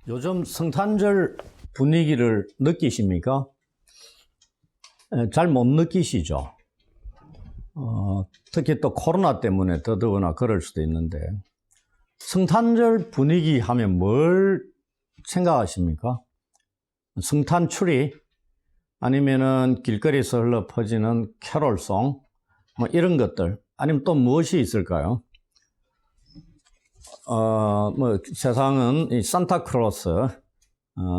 요즘 성탄절 분위기를 느끼십니까? 잘 못 느끼시죠? 특히 또 코로나 때문에 더더구나 그럴 수도 있는데, 성탄절 분위기 하면 뭘 생각하십니까? 성탄 추리? 아니면은 길거리에서 흘러 퍼지는 캐롤송? 뭐 이런 것들. 아니면 또 무엇이 있을까요? 세상은 이 산타크로스,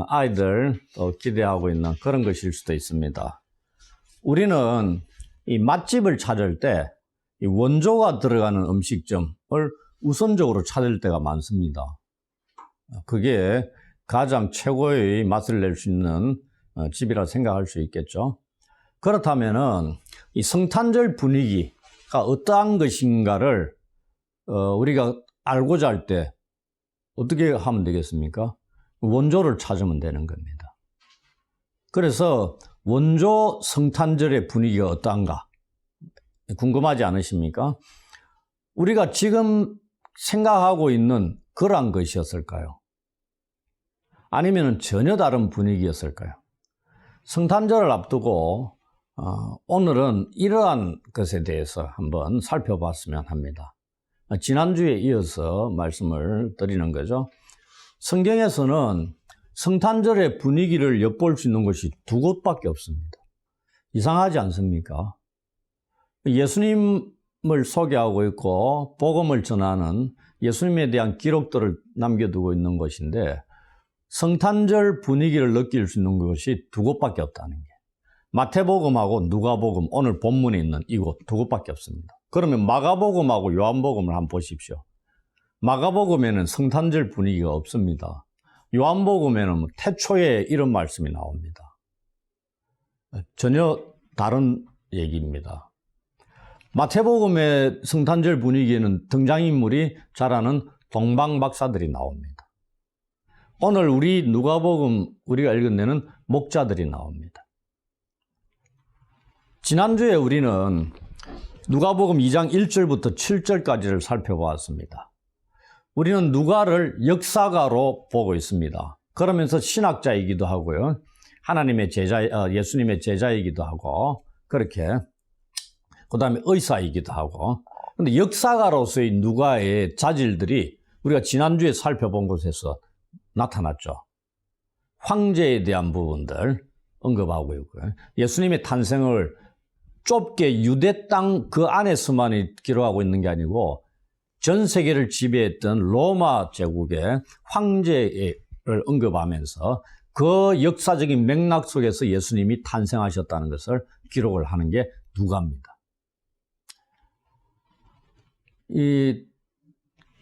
아이들 또 기대하고 있는 그런 것일 수도 있습니다. 우리는 이 맛집을 찾을 때 이 원조가 들어가는 음식점을 우선적으로 찾을 때가 많습니다. 그게 가장 최고의 맛을 낼 수 있는 집이라 생각할 수 있겠죠. 그렇다면은 이 성탄절 분위기가 어떠한 것인가를 우리가 알고자 할 때 어떻게 하면 되겠습니까? 원조를 찾으면 되는 겁니다. 그래서 원조 성탄절의 분위기가 어떠한가 궁금하지 않으십니까? 우리가 지금 생각하고 있는 그러한 것이었을까요? 아니면 전혀 다른 분위기였을까요? 성탄절을 앞두고 오늘은 이러한 것에 대해서 한번 살펴봤으면 합니다. 지난주에 이어서 말씀을 드리는 거죠. 성경에서는 성탄절의 분위기를 엿볼 수 있는 것이 두 곳밖에 없습니다. 이상하지 않습니까? 예수님을 소개하고 있고 복음을 전하는 예수님에 대한 기록들을 남겨두고 있는 것인데, 성탄절 분위기를 느낄 수 있는 것이 두 곳밖에 없다는 게, 마태복음하고 누가복음, 오늘 본문에 있는 이곳 두 곳밖에 없습니다. 그러면 마가복음하고 요한복음을 한번 보십시오. 마가복음에는 성탄절 분위기가 없습니다. 요한복음에는 태초에 이런 말씀이 나옵니다. 전혀 다른 얘기입니다. 마태복음의 성탄절 분위기에는 등장인물이 잘 아는 동방박사들이 나옵니다. 오늘 우리 누가복음 우리가 읽은 데는 목자들이 나옵니다. 지난주에 우리는 누가복음 2장 1절부터 7절까지를 살펴보았습니다. 우리는 누가를 역사가로 보고 있습니다. 그러면서 신학자이기도 하고요, 하나님의 예수님의 제자이기도 하고, 그렇게 그 다음에 의사이기도 하고. 그런데 역사가로서의 누가의 자질들이 우리가 지난주에 살펴본 곳에서 나타났죠. 황제에 대한 부분들 언급하고 있고요, 예수님의 탄생을 좁게 유대 땅 그 안에서만 기록하고 있는 게 아니고 전 세계를 지배했던 로마 제국의 황제를 언급하면서 그 역사적인 맥락 속에서 예수님이 탄생하셨다는 것을 기록을 하는 게 누가입니다.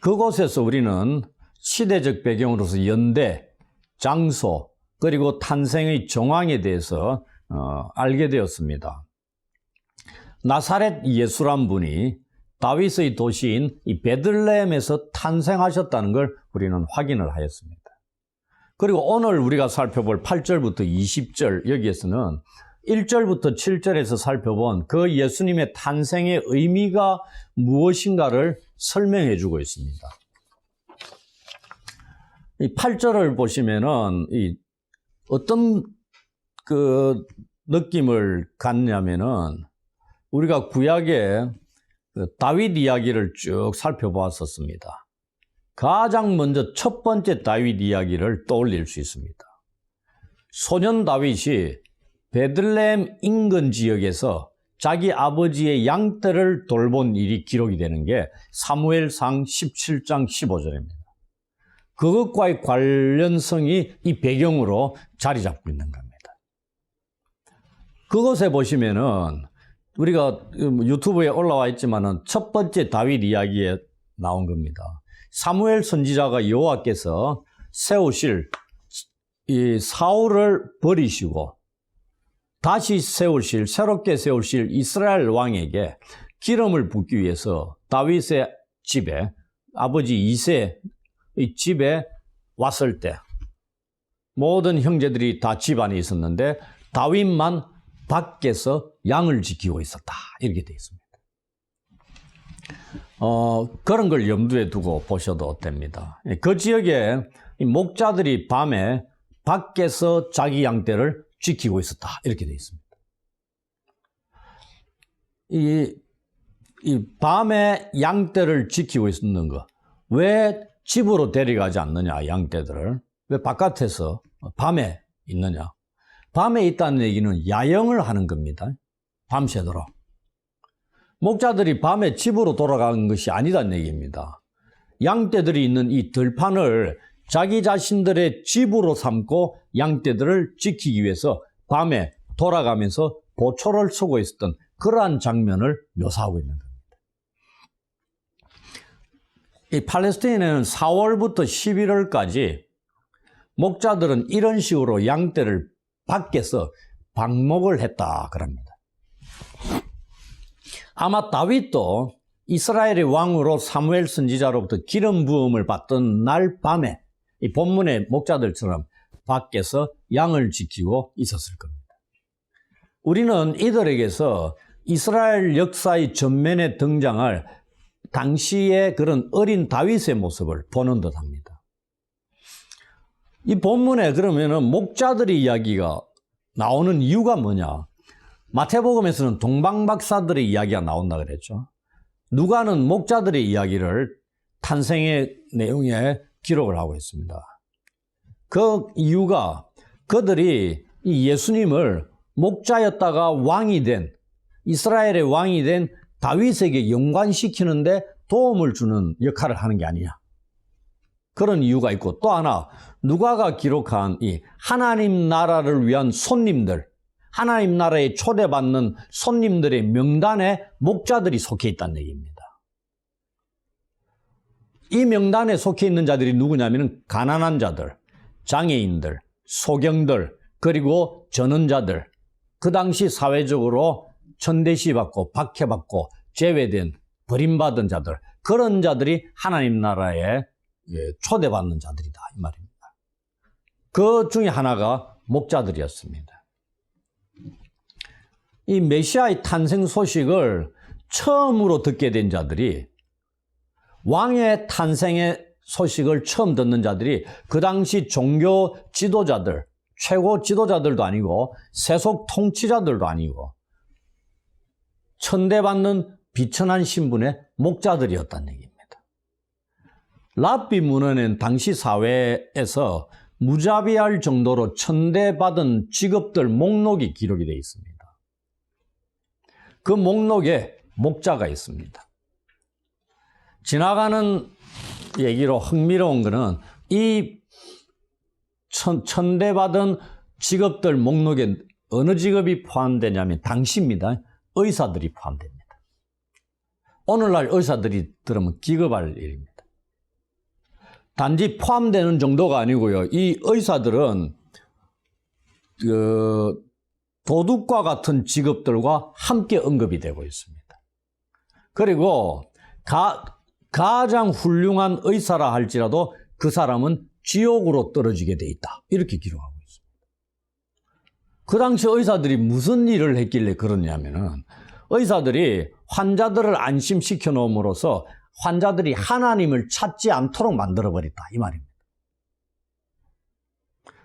그곳에서 우리는 시대적 배경으로서 연대, 장소, 그리고 탄생의 정황에 대해서 알게 되었습니다. 나사렛 예수란 분이 다윗의 도시인 이 베들레헴에서 탄생하셨다는 걸 우리는 확인을 하였습니다. 그리고 오늘 우리가 살펴볼 8절부터 20절, 여기에서는 1절부터 7절에서 살펴본 그 예수님의 탄생의 의미가 무엇인가를 설명해 주고 있습니다. 이 8절을 보시면은 어떤 그 느낌을 갖냐면은, 우리가 구약의 다윗 이야기를 쭉 살펴보았었습니다. 가장 먼저 첫 번째 다윗 이야기를 떠올릴 수 있습니다. 소년 다윗이 베들레헴 인근 지역에서 자기 아버지의 양떼를 돌본 일이 기록이 되는 게 사무엘상 17장 15절입니다. 그것과의 관련성이 이 배경으로 자리 잡고 있는 겁니다. 그것에 보시면은 우리가 유튜브에 올라와 있지만은 첫 번째 다윗 이야기에 나온 겁니다. 사무엘 선지자가 여호와께서 세우실 이 사울을 버리시고 다시 새롭게 세우실 이스라엘 왕에게 기름을 붓기 위해서 다윗의 집에, 아버지 이새의 집에 왔을 때 모든 형제들이 다 집안에 있었는데 다윗만 밖에서 양을 지키고 있었다, 이렇게 되어 있습니다. 그런 걸 염두에 두고 보셔도 됩니다. 그 지역에 이 목자들이 밤에 밖에서 자기 양떼를 지키고 있었다. 이렇게 되어 있습니다. 이 밤에 양떼를 지키고 있는 거. 왜 집으로 데려가지 않느냐, 양떼들을. 왜 바깥에서 밤에 있느냐. 밤에 있다는 얘기는 야영을 하는 겁니다. 밤새도록. 목자들이 밤에 집으로 돌아가는 것이 아니다는 얘기입니다. 양떼들이 있는 이 들판을 자기 자신들의 집으로 삼고 양떼들을 지키기 위해서 밤에 돌아가면서 보초를 서고 있었던 그러한 장면을 묘사하고 있는 겁니다. 이 팔레스타인에는 4월부터 11월까지 목자들은 이런 식으로 양떼를 밖에서 방목을 했다 그럽니다. 아마 다윗도 이스라엘의 왕으로 사무엘 선지자로부터 기름 부음을 받던 날 밤에 이 본문의 목자들처럼 밖에서 양을 지키고 있었을 겁니다. 우리는 이들에게서 이스라엘 역사의 전면에 등장할 당시의 그런 어린 다윗의 모습을 보는 듯합니다. 이 본문에 그러면은 목자들의 이야기가 나오는 이유가 뭐냐? 마태복음에서는 동방박사들의 이야기가 나온다 그랬죠. 누가는 목자들의 이야기를 탄생의 내용에 기록을 하고 있습니다. 그 이유가 그들이 이 예수님을 목자였다가 왕이 된, 이스라엘의 왕이 된 다윗에게 연관시키는데 도움을 주는 역할을 하는 게 아니냐. 그런 이유가 있고, 또 하나 누가가 기록한 이 하나님 나라를 위한 손님들, 하나님 나라에 초대받는 손님들의 명단에 목자들이 속해 있다는 얘기입니다. 이 명단에 속해 있는 자들이 누구냐면 가난한 자들, 장애인들, 소경들, 그리고 전원자들, 그 당시 사회적으로 천대시받고 박해받고 제외된 버림받은 자들, 그런 자들이 하나님 나라에 초대받는 자들이다 이 말입니다. 그 중에 하나가 목자들이었습니다. 이 메시아의 탄생 소식을 처음으로 듣게 된 자들이, 왕의 탄생의 소식을 처음 듣는 자들이 그 당시 종교 지도자들, 최고 지도자들도 아니고 세속 통치자들도 아니고 천대받는 비천한 신분의 목자들이었다는 얘기입니다. 랍비 문헌엔 당시 사회에서 무자비할 정도로 천대받은 직업들 목록이 기록이 되어 있습니다. 그 목록에 목자가 있습니다. 지나가는 얘기로 흥미로운 것은 이 천대받은 직업들 목록에 어느 직업이 포함되냐면 당시입니다. 의사들이 포함됩니다. 오늘날 의사들이 들으면 기겁할 일입니다. 단지 포함되는 정도가 아니고요. 이 의사들은 도둑과 같은 직업들과 함께 언급이 되고 있습니다. 그리고 가장 훌륭한 의사라 할지라도 그 사람은 지옥으로 떨어지게 돼 있다. 이렇게 기록하고 있습니다. 그 당시 의사들이 무슨 일을 했길래 그러냐면은 의사들이 환자들을 안심시켜 놓음으로써 환자들이 하나님을 찾지 않도록 만들어버렸다. 이 말입니다.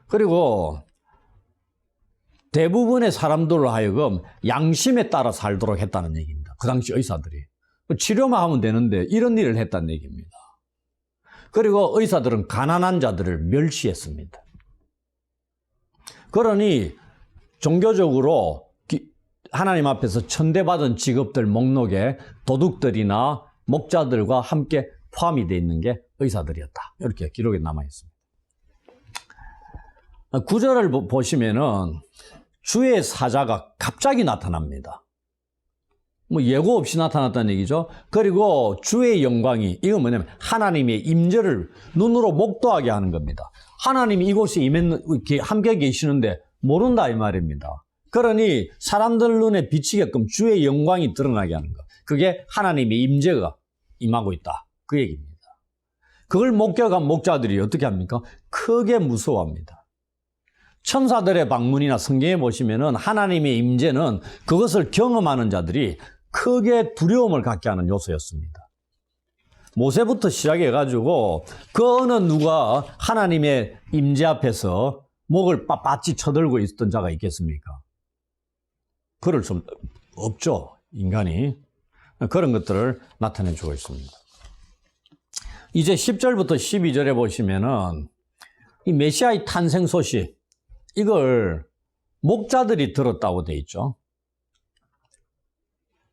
그리고 대부분의 사람들로 하여금 양심에 따라 살도록 했다는 얘기입니다. 그 당시 의사들이. 치료만 하면 되는데 이런 일을 했다는 얘기입니다. 그리고 의사들은 가난한 자들을 멸시했습니다. 그러니 종교적으로 하나님 앞에서 천대받은 직업들 목록에 도둑들이나 목자들과 함께 포함이 되어 있는 게 의사들이었다. 이렇게 기록에 남아 있습니다. 9절을 보시면은 주의 사자가 갑자기 나타납니다. 뭐 예고 없이 나타났다는 얘기죠. 그리고 주의 영광이, 이건 뭐냐면 하나님의 임재를 눈으로 목도하게 하는 겁니다. 하나님이 이곳에 이렇게 함께 계시는데 모른다 이 말입니다. 그러니 사람들 눈에 비치게끔 주의 영광이 드러나게 하는 것. 그게 하나님의 임재가 임하고 있다. 그 얘기입니다. 그걸 목격한 목자들이 어떻게 합니까? 크게 무서워합니다. 천사들의 방문이나 성경에 보시면은 하나님의 임재는 그것을 경험하는 자들이 크게 두려움을 갖게 하는 요소였습니다. 모세부터 시작해가지고 그 어느 누가 하나님의 임재 앞에서 목을 빳빳이 쳐들고 있었던 자가 있겠습니까? 그럴 수 없죠. 인간이. 그런 것들을 나타내주고 있습니다. 이제 10절부터 12절에 보시면은 이 메시아의 탄생 소식, 이걸 목자들이 들었다고 돼 있죠.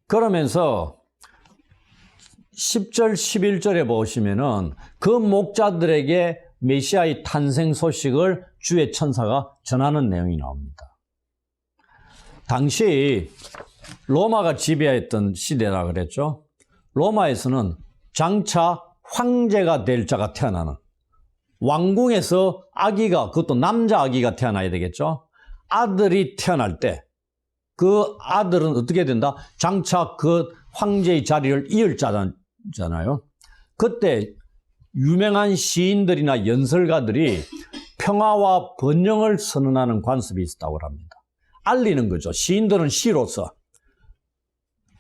그러면서 10절, 11절에 보시면은 그 목자들에게 메시아의 탄생 소식을 주의 천사가 전하는 내용이 나옵니다. 당시 로마가 지배했던 시대라 그랬죠. 로마에서는 장차 황제가 될 자가 태어나는, 왕궁에서 아기가, 그것도 남자 아기가 태어나야 되겠죠. 아들이 태어날 때 그 아들은 어떻게 된다? 장차 그 황제의 자리를 이을 자잖아요. 그때 유명한 시인들이나 연설가들이 평화와 번영을 선언하는 관습이 있었다고 합니다. 알리는 거죠. 시인들은 시로서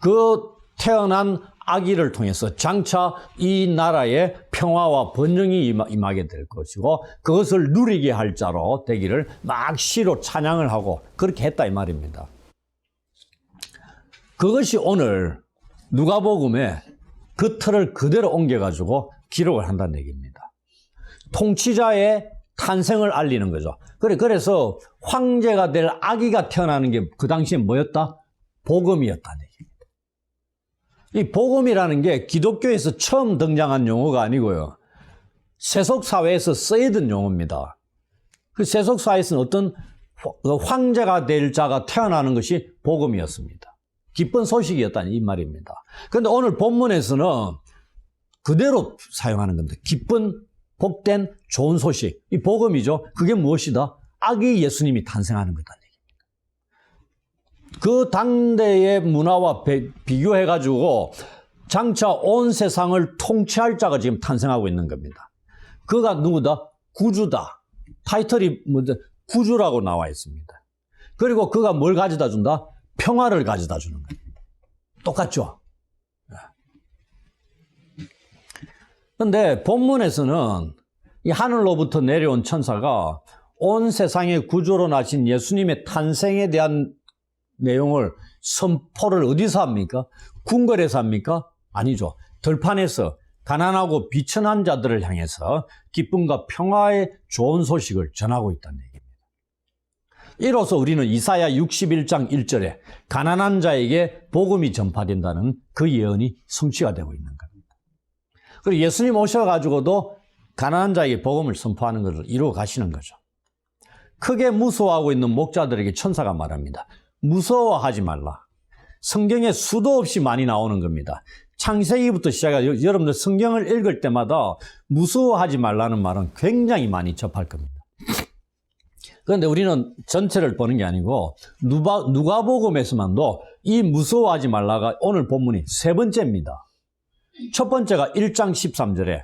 그 태어난 아기를 통해서 장차 이 나라에 평화와 번영이 임하게 될 것이고 그것을 누리게 할 자로 되기를 막 시로 찬양을 하고 그렇게 했다 이 말입니다. 그것이 오늘 누가복음에 그 틀을 그대로 옮겨가지고 기록을 한다는 얘기입니다. 통치자의 탄생을 알리는 거죠. 그래서 황제가 될 아기가 태어나는 게 그 당시에 뭐였다? 복음이었다는 얘기입니다. 이 복음이라는 게 기독교에서 처음 등장한 용어가 아니고요. 세속사회에서 쓰이던 용어입니다. 그 세속사회에서는 어떤 황제가 될 자가 태어나는 것이 복음이었습니다. 기쁜 소식이었다는 이 말입니다. 그런데 오늘 본문에서는 그대로 사용하는 겁니다. 기쁜, 복된, 좋은 소식. 이 복음이죠. 그게 무엇이다? 아기 예수님이 탄생하는 거다는 얘기입니다. 그 당대의 문화와 비교해가지고 장차 온 세상을 통치할 자가 지금 탄생하고 있는 겁니다. 그가 누구다? 구주다. 타이틀이 뭐죠? 구주라고 나와 있습니다. 그리고 그가 뭘 가져다 준다? 평화를 가져다 주는 겁니다. 똑같죠? 그런데 본문에서는 이 하늘로부터 내려온 천사가 온 세상의 구주로 나신 예수님의 탄생에 대한 내용을 선포를 어디서 합니까? 궁궐에서 합니까? 아니죠. 들판에서 가난하고 비천한 자들을 향해서 기쁨과 평화의 좋은 소식을 전하고 있다는 얘기입니다. 이로써 우리는 이사야 61장 1절에 가난한 자에게 복음이 전파된다는 그 예언이 성취가 되고 있는 겁니다. 그리고 예수님 오셔가지고도 가난한 자에게 복음을 선포하는 것을 이루어 가시는 거죠. 크게 무서워하고 있는 목자들에게 천사가 말합니다. 무서워하지 말라. 성경에 수도 없이 많이 나오는 겁니다. 창세기부터 시작해서 여러분들 성경을 읽을 때마다 무서워하지 말라는 말은 굉장히 많이 접할 겁니다. 그런데 우리는 전체를 보는 게 아니고 누가복음에서만도 이 무서워하지 말라가 오늘 본문이 세 번째입니다. 첫 번째가 1장 13절에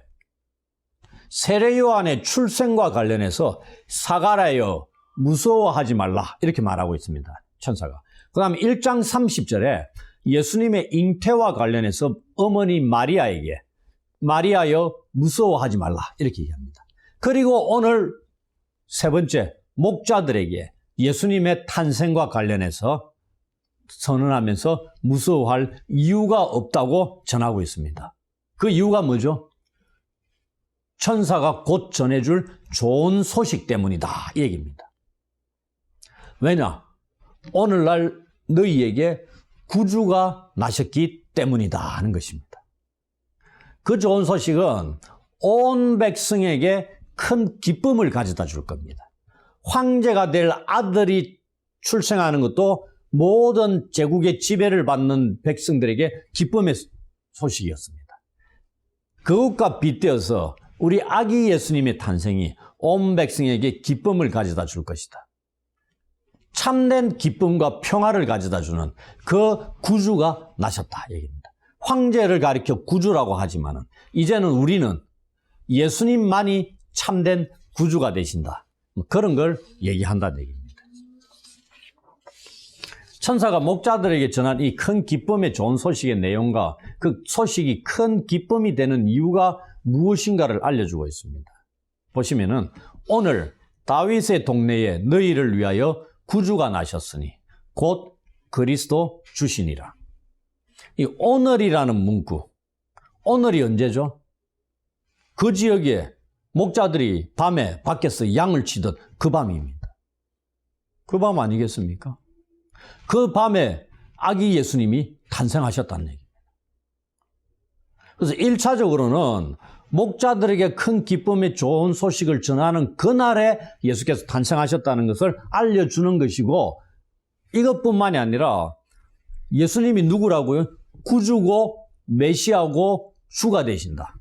세례 요한의 출생과 관련해서 사가라여 무서워하지 말라 이렇게 말하고 있습니다. 천사가. 그 다음에 1장 30절에 예수님의 잉태와 관련해서 어머니 마리아에게 마리아여 무서워하지 말라 이렇게 얘기합니다. 그리고 오늘 세 번째 목자들에게 예수님의 탄생과 관련해서 선언하면서 무서워할 이유가 없다고 전하고 있습니다. 그 이유가 뭐죠? 천사가 곧 전해줄 좋은 소식 때문이다 이 얘기입니다. 왜냐? 오늘날 너희에게 구주가 나셨기 때문이다 하는 것입니다. 그 좋은 소식은 온 백성에게 큰 기쁨을 가져다 줄 겁니다. 황제가 될 아들이 출생하는 것도 모든 제국의 지배를 받는 백성들에게 기쁨의 소식이었습니다. 그것과 빗대어서 우리 아기 예수님의 탄생이 온 백성에게 기쁨을 가져다 줄 것이다. 참된 기쁨과 평화를 가져다 주는 그 구주가 나셨다 얘기입니다. 황제를 가리켜 구주라고 하지만은 이제는 우리는 예수님만이 참된 구주가 되신다. 그런 걸 얘기한다는 얘기입니다. 천사가 목자들에게 전한 이 큰 기쁨의 좋은 소식의 내용과 그 소식이 큰 기쁨이 되는 이유가 무엇인가를 알려주고 있습니다. 보시면은 오늘 다윗의 동네에 너희를 위하여 구주가 나셨으니 곧 그리스도 주시니라. 이 오늘이라는 문구, 오늘이 언제죠? 그 지역에 목자들이 밤에 밖에서 양을 치던 그 밤입니다. 그 밤 아니겠습니까? 그 밤에 아기 예수님이 탄생하셨다는 얘기입니다. 그래서 1차적으로는 목자들에게 큰 기쁨의 좋은 소식을 전하는 그날에 예수께서 탄생하셨다는 것을 알려주는 것이고, 이것뿐만이 아니라 예수님이 누구라고요? 구주고 메시아고 주가 되신다.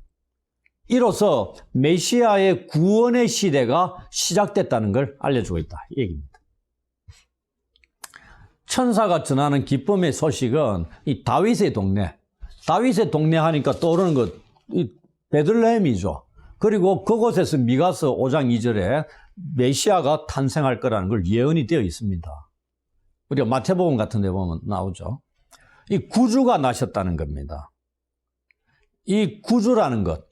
이로써 메시아의 구원의 시대가 시작됐다는 걸 알려주고 있다, 이 얘기입니다. 천사가 전하는 기쁨의 소식은 이 다윗의 동네 하니까 떠오르는 것, 이 베들레헴이죠. 그리고 그곳에서 미가서 5장 2절에 메시아가 탄생할 거라는 걸 예언이 되어 있습니다. 우리가 마태복음 같은 데 보면 나오죠. 이 구주가 나셨다는 겁니다. 이 구주라는 것,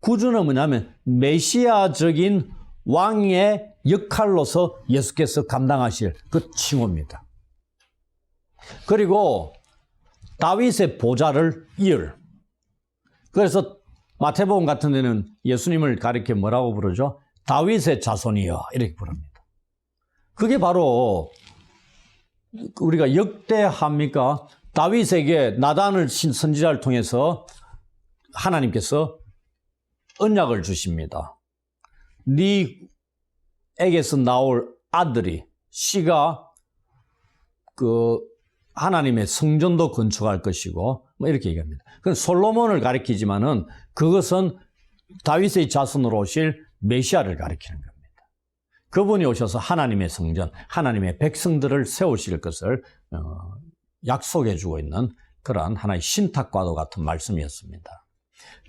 구주는 뭐냐면 메시아적인 왕의 역할로서 예수께서 감당하실 그 칭호입니다. 그리고 다윗의 보좌를 이을. 그래서 마태복음 같은 데는 예수님을 가리켜 뭐라고 부르죠? 다윗의 자손이여, 이렇게 부릅니다. 그게 바로 우리가 역대합니까? 다윗에게 나단을 선지자를 통해서 하나님께서 언약을 주십니다. 네에게서 나올 아들이, 씨가 그 하나님의 성전도 건축할 것이고, 뭐 이렇게 얘기합니다. 그건 솔로몬을 가리키지만은 그것은 다윗의 자손으로 오실 메시아를 가리키는 겁니다. 그분이 오셔서 하나님의 성전, 하나님의 백성들을 세우실 것을 약속해 주고 있는 그러한 하나의 신탁과도 같은 말씀이었습니다.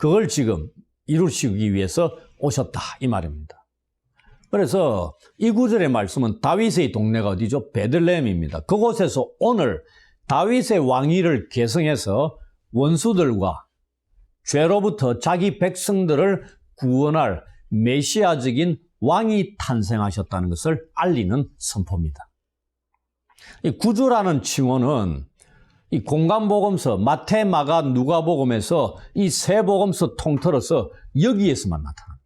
그걸 지금 이루시기 위해서 오셨다, 이 말입니다. 그래서 이 구절의 말씀은 다윗의 동네가 어디죠? 베들레헴입니다. 그곳에서 오늘 다윗의 왕위를 계승해서 원수들과 죄로부터 자기 백성들을 구원할 메시아적인 왕이 탄생하셨다는 것을 알리는 선포입니다. 이 구주라는 칭호는 이 공간복음서 마태, 마가, 누가복음에서 이 세 복음서 통틀어서 여기에서만 나타납니다.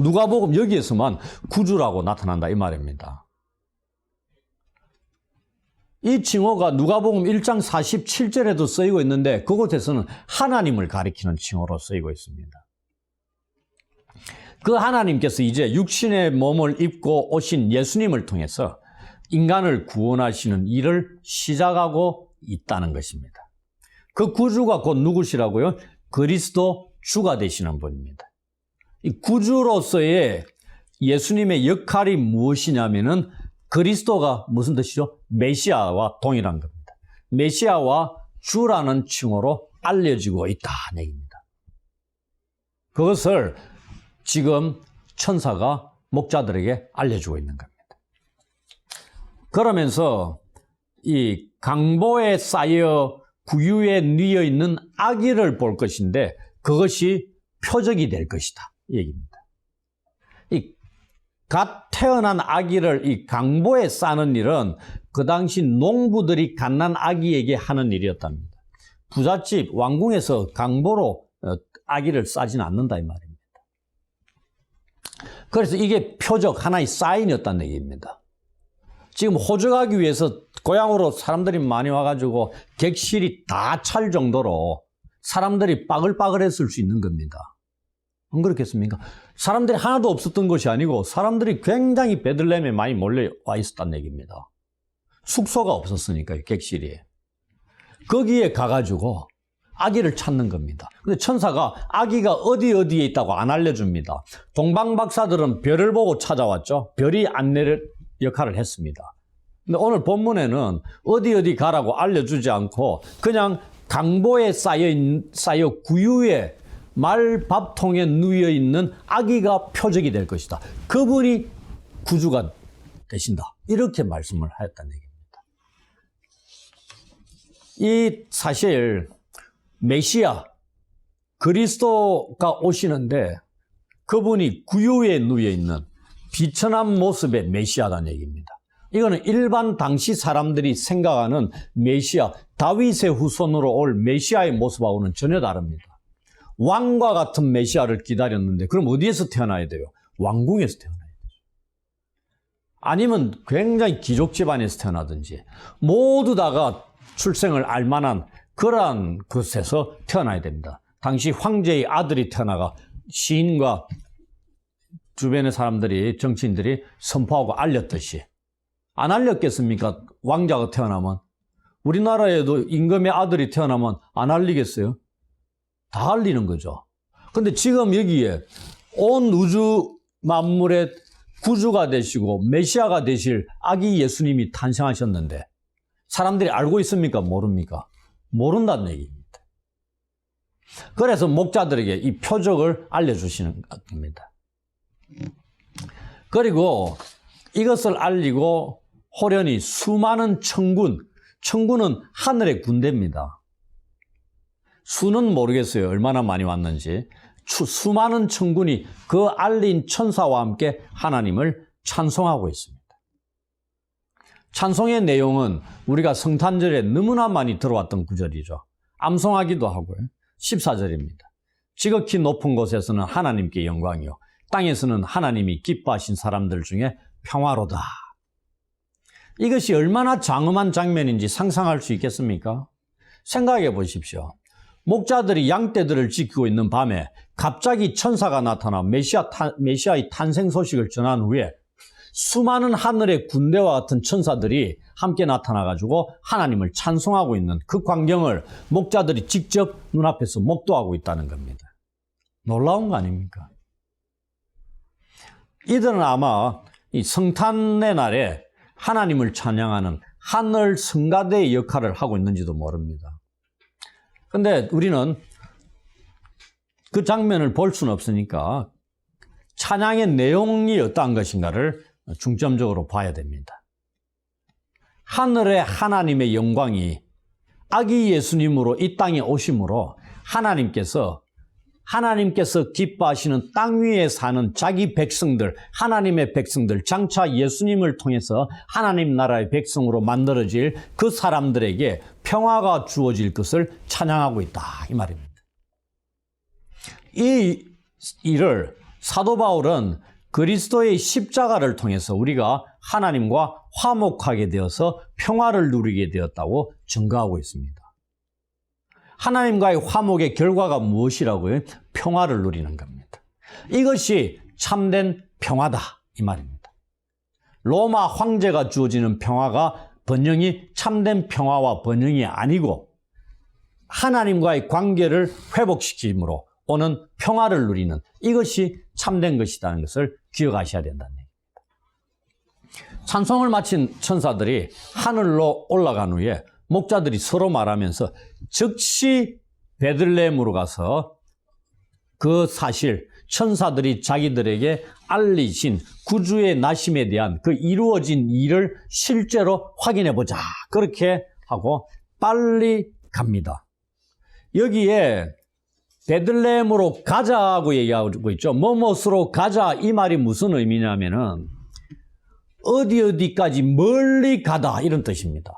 누가복음 여기에서만 구주라고 나타난다, 이 말입니다. 이 칭호가 누가복음 1장 47절에도 쓰이고 있는데 그곳에서는 하나님을 가리키는 칭호로 쓰이고 있습니다. 그 하나님께서 이제 육신의 몸을 입고 오신 예수님을 통해서 인간을 구원하시는 일을 시작하고 있다는 것입니다. 그 구주가 곧 누구시라고요? 그리스도 주가 되시는 분입니다. 이 구주로서의 예수님의 역할이 무엇이냐면은 그리스도가 무슨 뜻이죠? 메시아와 동일한 겁니다. 메시아와 주라는 칭호로 알려지고 있다는 얘기입니다. 그것을 지금 천사가 목자들에게 알려주고 있는 겁니다. 그러면서 이 강보에 쌓여 구유에 뉘어 있는 아기를 볼 것인데 그것이 표적이 될 것이다, 이 얘기입니다. 이 갓 태어난 아기를 이 강보에 싸는 일은 그 당시 농부들이 갓난 아기에게 하는 일이었답니다. 부잣집 왕궁에서 강보로 아기를 싸지는 않는다, 이 말입니다. 그래서 이게 표적, 하나의 사인이었다는 얘기입니다. 지금 호적하기 위해서 고향으로 사람들이 많이 와가지고 객실이 다 찰 정도로 사람들이 빠글빠글했을 수 있는 겁니다. 안 그렇겠습니까? 사람들이 하나도 없었던 것이 아니고 사람들이 굉장히 베들레헴에 많이 몰려와 있었다는 얘기입니다. 숙소가 없었으니까요, 객실이. 거기에 가가지고 아기를 찾는 겁니다. 근데 천사가 아기가 어디에 있다고 안 알려줍니다. 동방박사들은 별을 보고 찾아왔죠. 별이 안내를 역할을 했습니다. 근데 오늘 본문에는 어디 가라고 알려주지 않고 그냥 강보에 쌓여 구유에 말밥통에 누워 있는 아기가 표적이 될 것이다. 그분이 구주가 되신다. 이렇게 말씀을 하였다는 얘기입니다. 이 사실 메시아, 그리스도가 오시는데 그분이 구유에 누워 있는 비천한 모습의 메시아라는 얘기입니다. 이거는 일반 당시 사람들이 생각하는 메시아, 다윗의 후손으로 올 메시아의 모습하고는 전혀 다릅니다. 왕과 같은 메시아를 기다렸는데 그럼 어디에서 태어나야 돼요? 왕궁에서 태어나야 돼요. 아니면 굉장히 귀족 집안에서 태어나든지 모두 다가 출생을 알만한 그러한 곳에서 태어나야 됩니다. 당시 황제의 아들이 태어나가 시인과 주변의 사람들이, 정치인들이 선포하고 알렸듯이 안 알렸겠습니까? 왕자가 태어나면. 우리나라에도 임금의 아들이 태어나면 안 알리겠어요? 다 알리는 거죠. 근데 지금 여기에 온 우주 만물의 구주가 되시고 메시아가 되실 아기 예수님이 탄생하셨는데 사람들이 알고 있습니까? 모릅니까? 모른다는 얘기입니다. 그래서 목자들에게 이 표적을 알려주시는 겁니다. 그리고 이것을 알리고 호련히 수많은 천군은 하늘의 군대입니다. 수는 모르겠어요. 얼마나 많이 왔는지. 수많은 천군이 그 알린 천사와 함께 하나님을 찬송하고 있습니다. 찬송의 내용은 우리가 성탄절에 너무나 많이 들어왔던 구절이죠. 암송하기도 하고요. 14절입니다. 지극히 높은 곳에서는 하나님께 영광이요 땅에서는 하나님이 기뻐하신 사람들 중에 평화로다. 이것이 얼마나 장엄한 장면인지 상상할 수 있겠습니까? 생각해 보십시오. 목자들이 양떼들을 지키고 있는 밤에 갑자기 천사가 나타나 메시아의 탄생 소식을 전한 후에 수많은 하늘의 군대와 같은 천사들이 함께 나타나가지고 하나님을 찬송하고 있는 그 광경을 목자들이 직접 눈앞에서 목도하고 있다는 겁니다. 놀라운 거 아닙니까? 이들은 아마 이 성탄의 날에 하나님을 찬양하는 하늘 성가대의 역할을 하고 있는지도 모릅니다. 그런데 우리는 그 장면을 볼 수는 없으니까 찬양의 내용이 어떠한 것인가를 중점적으로 봐야 됩니다. 하늘의 하나님의 영광이 아기 예수님으로 이 땅에 오심으로 하나님께서 기뻐하시는 땅 위에 사는 자기 백성들, 하나님의 백성들, 장차 예수님을 통해서 하나님 나라의 백성으로 만들어질 그 사람들에게 평화가 주어질 것을 찬양하고 있다, 이 말입니다. 이 일을 사도 바울은 그리스도의 십자가를 통해서 우리가 하나님과 화목하게 되어서 평화를 누리게 되었다고 증거하고 있습니다. 하나님과의 화목의 결과가 무엇이라고요? 평화를 누리는 겁니다. 이것이 참된 평화다, 이 말입니다. 로마 황제가 주어지는 평화가 번영이 참된 평화와 번영이 아니고 하나님과의 관계를 회복시킴으로 오는 평화를 누리는 이것이 참된 것이라는 것을 기억하셔야 된다는 얘기입니다. 찬송을 마친 천사들이 하늘로 올라간 후에 목자들이 서로 말하면서 즉시 베들레헴으로 가서 그 사실, 천사들이 자기들에게 알리신 구주의 나심에 대한 그 이루어진 일을 실제로 확인해 보자. 그렇게 하고 빨리 갑니다. 여기에 베들레헴으로 가자고 얘기하고 있죠. 뭐뭇으로 가자, 이 말이 무슨 의미냐면은 어디까지 멀리 가다, 이런 뜻입니다.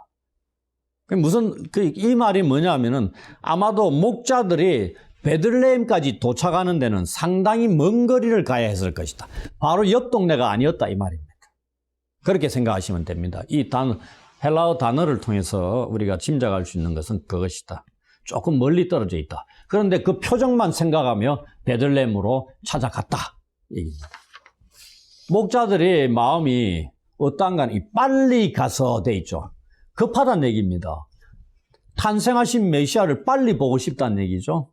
이 말이 뭐냐면은 아마도 목자들이 베들레헴까지 도착하는 데는 상당히 먼 거리를 가야 했을 것이다. 바로 옆 동네가 아니었다, 이 말입니다. 그렇게 생각하시면 됩니다. 이 헬라어 단어를 통해서 우리가 짐작할 수 있는 것은 그것이다. 조금 멀리 떨어져 있다. 그런데 그 표정만 생각하며 베들레헴으로 찾아갔다, 얘기입니다. 목자들의 마음이 어떠한가, 빨리 가서 돼 있죠. 급하다는 얘기입니다. 탄생하신 메시아를 빨리 보고 싶다는 얘기죠.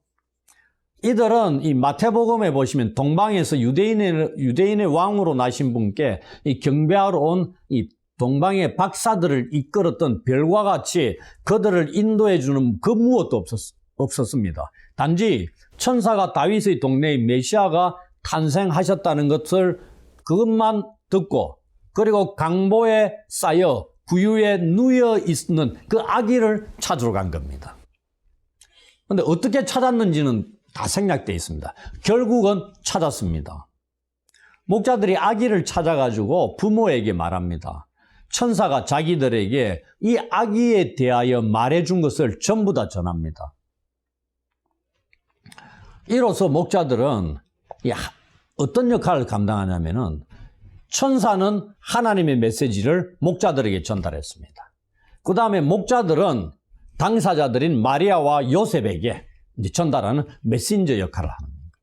이들은 이 마태복음에 보시면 동방에서 유대인의 왕으로 나신 분께 이 경배하러 온 이 동방의 박사들을 이끌었던 별과 같이 그들을 인도해 주는 그 무엇도 없었습니다. 단지 천사가 다윗의 동네의 메시아가 탄생하셨다는 것을 그것만 듣고 그리고 강보에 쌓여 구유에 누워 있는 그 아기를 찾으러 간 겁니다. 근데 어떻게 찾았는지는 다 생략되어 있습니다. 결국은 찾았습니다. 목자들이 아기를 찾아가지고 부모에게 말합니다. 천사가 자기들에게 이 아기에 대하여 말해준 것을 전부 다 전합니다. 이로써 목자들은 어떤 역할을 감당하냐면은 천사는 하나님의 메시지를 목자들에게 전달했습니다. 그 다음에 목자들은 당사자들인 마리아와 요셉에게 이제 전달하는 메신저 역할을 하는 겁니다.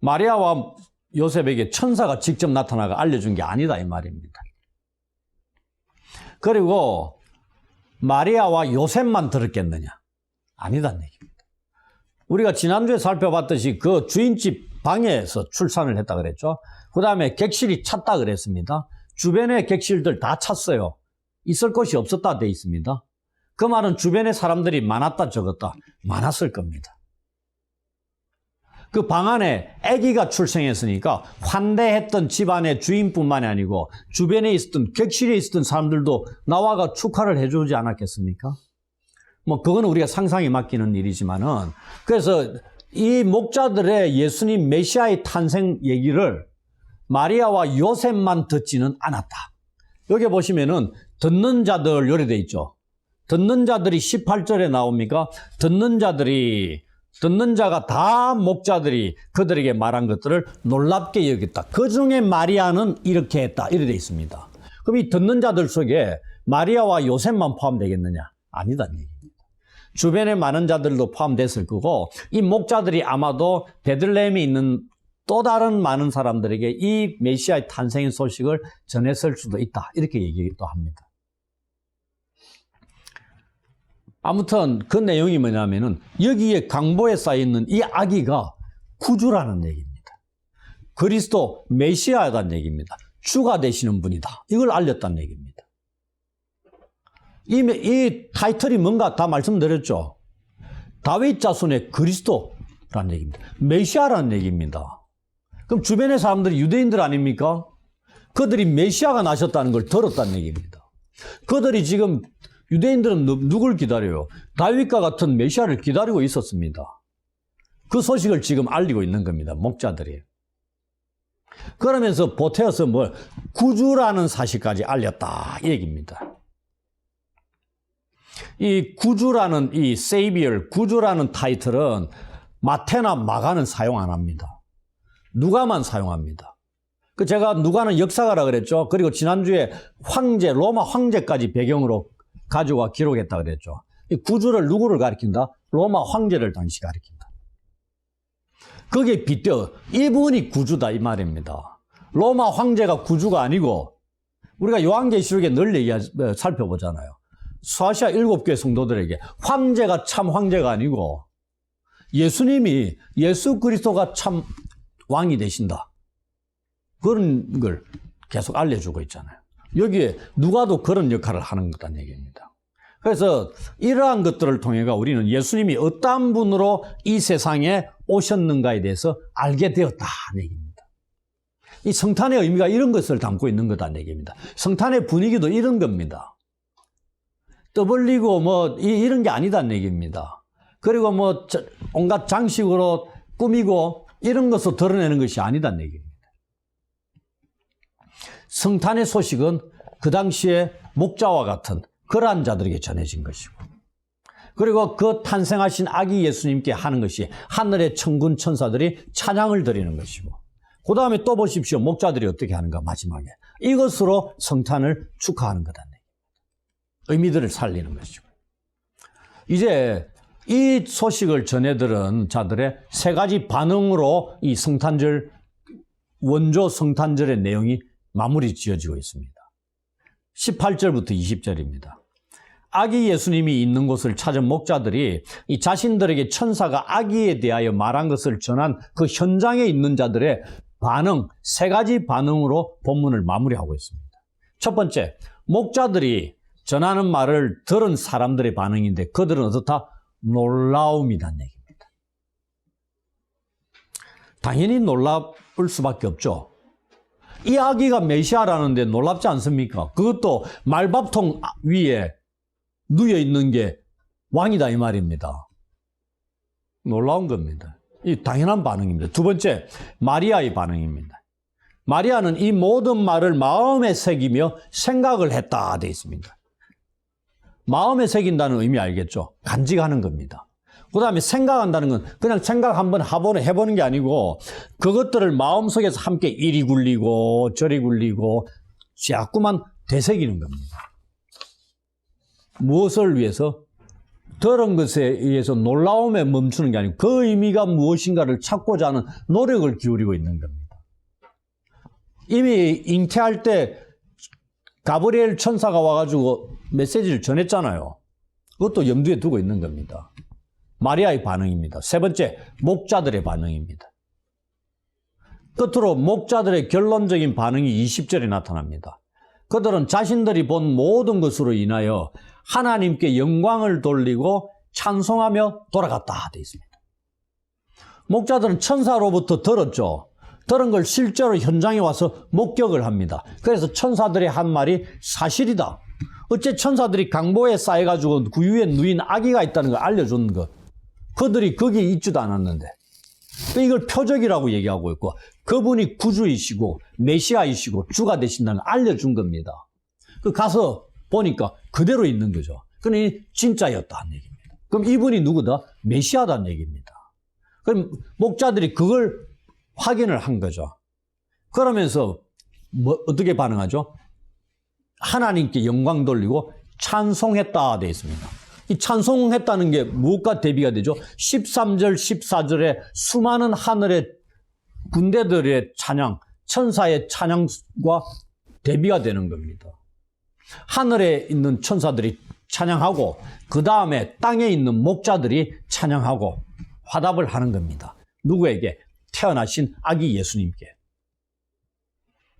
마리아와 요셉에게 천사가 직접 나타나가 알려준 게 아니다 이 말입니다. 그리고 마리아와 요셉만 들었겠느냐? 아니다는 얘기입니다. 우리가 지난주에 살펴봤듯이 그 주인집 방에서 출산을 했다 그랬죠. 그 다음에 객실이 찼다 그랬습니다. 주변의 객실들 다 찼어요. 있을 곳이 없었다 돼 있습니다. 그 말은 주변에 사람들이 많았다 적었다 많았을 겁니다. 그 방 안에 아기가 출생했으니까 환대했던 집안의 주인뿐만이 아니고 주변에 있었던 객실에 있었던 사람들도 나와가 축하를 해주지 않았겠습니까? 뭐 그거는 우리가 상상에 맡기는 일이지만은 그래서 이 목자들의 예수님 메시아의 탄생 얘기를 마리아와 요셉만 듣지는 않았다. 여기 보시면은 듣는 자들 요래 돼 있죠. 듣는 자들이 18절에 나옵니까? 듣는 자가 다 목자들이 그들에게 말한 것들을 놀랍게 여겼다. 그 중에 마리아는 이렇게 했다. 이렇게 돼 있습니다. 그럼 이 듣는 자들 속에 마리아와 요셉만 포함되겠느냐? 아니다는 얘기입니다. 주변에 많은 자들도 포함됐을 거고 이 목자들이 아마도 베들레헴에 있는 또 다른 많은 사람들에게 이 메시아의 탄생의 소식을 전했을 수도 있다. 이렇게 얘기도 합니다. 아무튼 그 내용이 뭐냐면은 여기에 강보에 쌓여있는 이 아기가 구주라는 얘기입니다. 그리스도 메시아라는 얘기입니다. 주가 되시는 분이다. 이걸 알렸다는 얘기입니다. 이 타이틀이 뭔가 다 말씀드렸죠. 다윗 자손의 그리스도라는 얘기입니다. 메시아라는 얘기입니다. 그럼 주변의 사람들이 유대인들 아닙니까? 그들이 메시아가 나셨다는 걸 들었다는 얘기입니다. 그들이 지금 유대인들은 누굴 기다려요? 다윗과 같은 메시아를 기다리고 있었습니다. 그 소식을 지금 알리고 있는 겁니다. 목자들이. 그러면서 보태어서 구주라는 사실까지 알렸다 이 얘기입니다. 이 구주라는 이 세이비얼, 구주라는 타이틀은 마태나 마가는 사용 안 합니다. 누가만 사용합니다. 제가 누가는 역사가라 그랬죠. 그리고 지난주에 황제, 로마 황제까지 배경으로 가져와 기록했다 그랬죠. 이 구주를 누구를 가리킨다? 로마 황제를 당시 가리킨다. 거기에 빗대어 이분이 구주다 이 말입니다. 로마 황제가 구주가 아니고 우리가 요한계시록에 늘 살펴보잖아요. 수아시아 7교회 성도들에게 황제가 참 황제가 아니고 예수님이 예수 그리스도가 참 왕이 되신다. 그런 걸 계속 알려주고 있잖아요. 여기에 누가도 그런 역할을 하는 거란 얘기입니다. 그래서 이러한 것들을 통해 우리는 예수님이 어떠한 분으로 이 세상에 오셨는가에 대해서 알게 되었다는 얘기입니다. 이 성탄의 의미가 이런 것을 담고 있는 거다는 얘기입니다. 성탄의 분위기도 이런 겁니다. 떠벌리고 이런 게 아니다는 얘기입니다. 그리고 온갖 장식으로 꾸미고 이런 것을 드러내는 것이 아니다는 얘기입니다. 성탄의 소식은 그 당시에 목자와 같은 그러한 자들에게 전해진 것이고 그리고 그 탄생하신 아기 예수님께 하는 것이 하늘의 천군 천사들이 찬양을 드리는 것이고 그 다음에 또 보십시오. 목자들이 어떻게 하는가 마지막에 이것으로 성탄을 축하하는 거다. 의미들을 살리는 것이고 이제 이 소식을 전해들은 자들의 세 가지 반응으로 이 성탄절 원조 성탄절의 내용이 마무리 지어지고 있습니다. 18절부터 20절입니다. 아기 예수님이 있는 곳을 찾은 목자들이 이 자신들에게 천사가 아기에 대하여 말한 것을 전한 그 현장에 있는 자들의 반응, 세 가지 반응으로 본문을 마무리하고 있습니다. 첫 번째, 목자들이 전하는 말을 들은 사람들의 반응인데 그들은 어떻다? 놀라움이란 얘기입니다. 당연히 놀라울 수밖에 없죠. 이 아기가 메시아라는데 놀랍지 않습니까? 그것도 말밥통 위에 누워 있는 게 왕이다 이 말입니다. 놀라운 겁니다. 이 당연한 반응입니다. 두 번째, 마리아의 반응입니다. 마리아는 이 모든 말을 마음에 새기며 생각을 했다 되어 있습니다. 마음에 새긴다는 의미 알겠죠? 간직하는 겁니다. 그 다음에 생각한다는 건 그냥 생각 한번 해보는 게 아니고 그것들을 마음속에서 함께 이리 굴리고 저리 굴리고 자꾸만 되새기는 겁니다. 무엇을 위해서? 들은 것에 의해서 놀라움에 멈추는 게 아니고 그 의미가 무엇인가를 찾고자 하는 노력을 기울이고 있는 겁니다. 이미 잉태할 때 가브리엘 천사가 와가지고 메시지를 전했잖아요. 그것도 염두에 두고 있는 겁니다. 마리아의 반응입니다. 세 번째, 목자들의 반응입니다. 끝으로 목자들의 결론적인 반응이 20절에 나타납니다. 그들은 자신들이 본 모든 것으로 인하여 하나님께 영광을 돌리고 찬송하며 돌아갔다 되어 있습니다. 목자들은 천사로부터 들었죠. 들은 걸 실제로 현장에 와서 목격을 합니다. 그래서 천사들의 한 말이 사실이다. 어째 천사들이 강보에 쌓여가지고 그 위에 누인 아기가 있다는 걸 알려준 것. 그들이 거기에 있지도 않았는데. 이걸 표적이라고 얘기하고 있고 그분이 구주이시고 메시아이시고 주가 되신다는 걸 알려준 겁니다. 그 가서 보니까 그대로 있는 거죠. 그러니 진짜였다는 얘기입니다. 그럼 이분이 누구다? 메시아다는 얘기입니다. 그럼 목자들이 그걸 확인을 한 거죠. 그러면서 어떻게 반응하죠? 하나님께 영광 돌리고 찬송했다 되어 있습니다. 이 찬송했다는 게 무엇과 대비가 되죠? 13절, 14절에 수많은 하늘의 군대들의 찬양, 천사의 찬양과 대비가 되는 겁니다. 하늘에 있는 천사들이 찬양하고 그 다음에 땅에 있는 목자들이 찬양하고 화답을 하는 겁니다. 누구에게? 태어나신 아기 예수님께.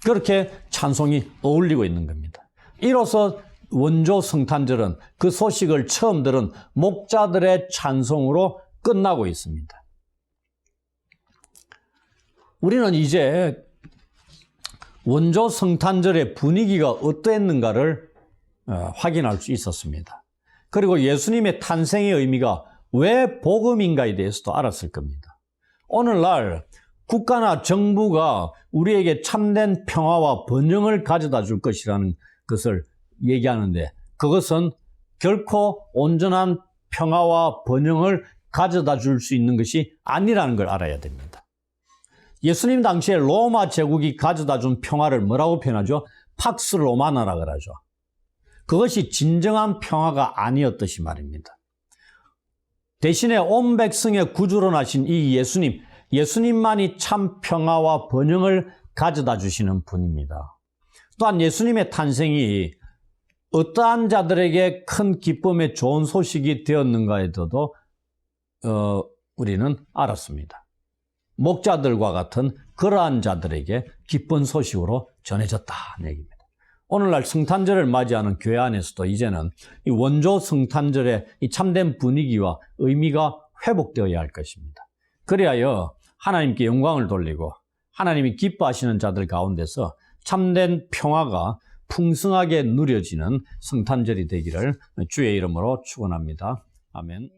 그렇게 찬송이 어울리고 있는 겁니다. 이로써 원조 성탄절은 그 소식을 처음 들은 목자들의 찬송으로 끝나고 있습니다. 우리는 이제 원조 성탄절의 분위기가 어땠는가를 확인할 수 있었습니다. 그리고 예수님의 탄생의 의미가 왜 복음인가에 대해서도 알았을 겁니다. 오늘날 국가나 정부가 우리에게 참된 평화와 번영을 가져다 줄 것이라는 것을 얘기하는데 그것은 결코 온전한 평화와 번영을 가져다 줄 수 있는 것이 아니라는 걸 알아야 됩니다. 예수님 당시에 로마 제국이 가져다 준 평화를 뭐라고 표현하죠? 팍스 로마나라 그러죠. 그것이 진정한 평화가 아니었듯이 말입니다. 대신에 온 백성의 구주로 나신 이 예수님만이 참 평화와 번영을 가져다 주시는 분입니다. 또한 예수님의 탄생이 어떠한 자들에게 큰 기쁨의 좋은 소식이 되었는가에 대해서도 우리는 알았습니다. 목자들과 같은 그러한 자들에게 기쁜 소식으로 전해졌다는 얘기입니다. 오늘날 성탄절을 맞이하는 교회 안에서도 이제는 이 원조 성탄절의 이 참된 분위기와 의미가 회복되어야 할 것입니다. 그리하여 하나님께 영광을 돌리고 하나님이 기뻐하시는 자들 가운데서 참된 평화가 풍성하게 누려지는 성탄절이 되기를 주의 이름으로 축원합니다. 아멘.